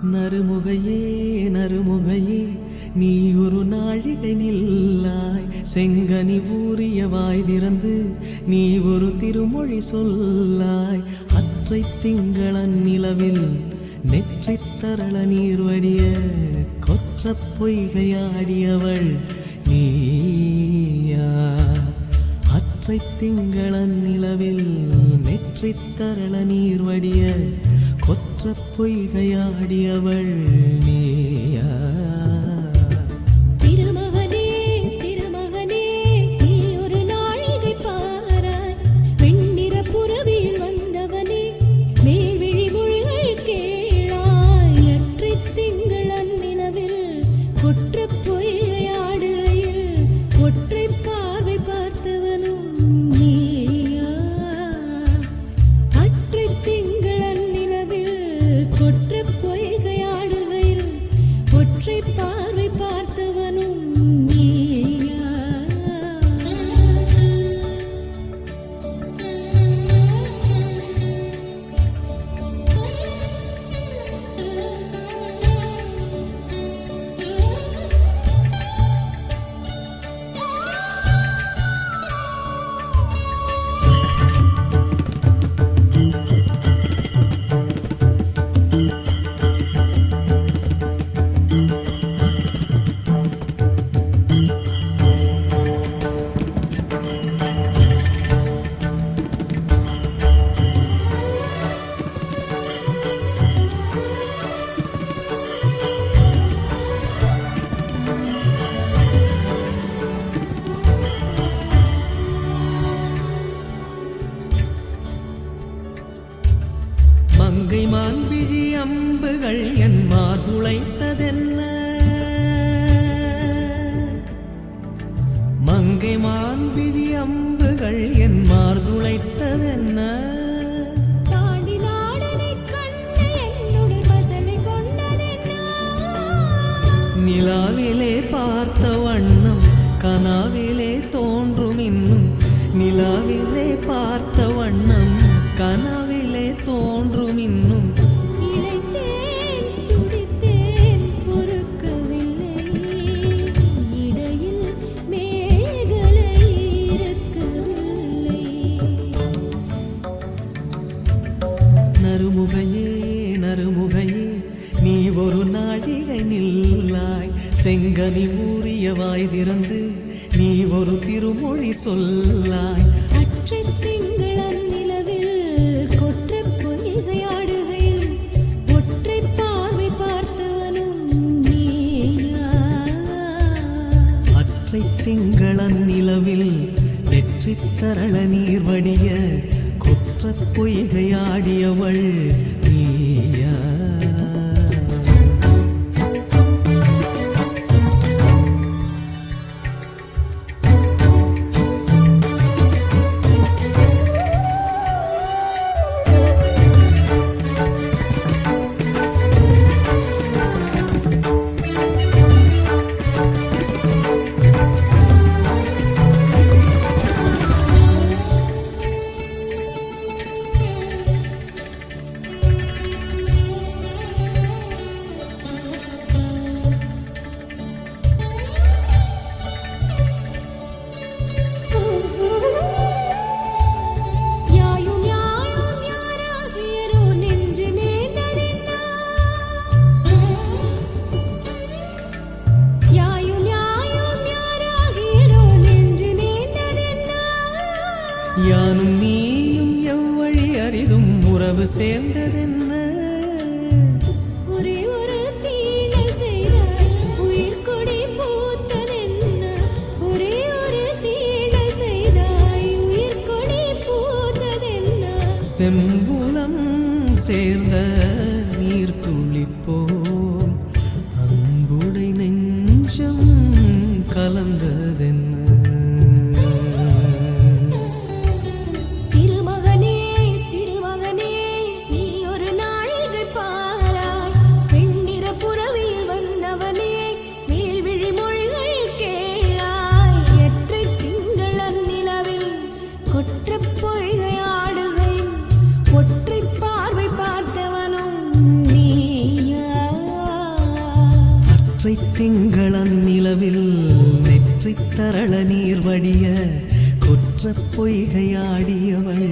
நறுமுகையே நறுமுகையே நீ ஒரு நாழிகை நில்லாய் செங்கனி ஊறிய வாய் திறந்து நீ ஒரு திருமொழி சொல்லாய் அற்றை திங்களன் நிலவில் நெற்றித் தரள நீர் வடிய கொற்ற பொய்கையாடியவள் நீயா அற்றை திங்களன் நிலவில் நெற்றித் தரள நீர் வடிய கொற்ற பொய்கையாடியவள் நீயா மங்கை மான்விழி அம்புகள் என் மார்துளைத்ததென்ன மங்கை மான்விழி அம்புகள் என் மார்துளைத்ததென்ன நிலாவிலே பார்த்த வண்ணம் கனாவிலே தோன்றும் இன்னும் நிலாவிலே பார்த்த வண்ணம் கனாவிலே தோன்றும் இன்னும் நறுமுகையே நறுமுகையே நீ ஒரு நாழிகை நில்லாய் செங்கனி ஊறிய வாய் திறந்து நீ ஒரு திருமொழி சொல்லாய் அற்றை திங்களன் நிலவில் கொற்ற பொய்கையாடுகையில் ஒற்றை பார்வை பார்த்தவனும் நீயா அற்றை திங்களன் நிலவில் நெற்றித் தரள நீர் வடிய கொற்ற பொய்கையாடியவள் நீயா யானும் நீயும் எவ்வழி அறிதும் உறவு சேர்ந்ததென்ன ஒரே ஒரு தீழை செய்தாய் உயிர் கொடி பூத்ததென்ன ஒரே ஒரு தீழை செய்தாய் உயிர் கொடி பூத்ததென்ன செம்புலம் சேர்ந்த நீர் துளிப்போம் அன்புடை நெஞ்சம் கலந்ததென்ன ஒற்றை பார்வை பார்த்தவனும் நீயா திங்களன் நிலவில் நெற்றித் தரள நீர் வடிய குற்ற பொய்கையாடியவள்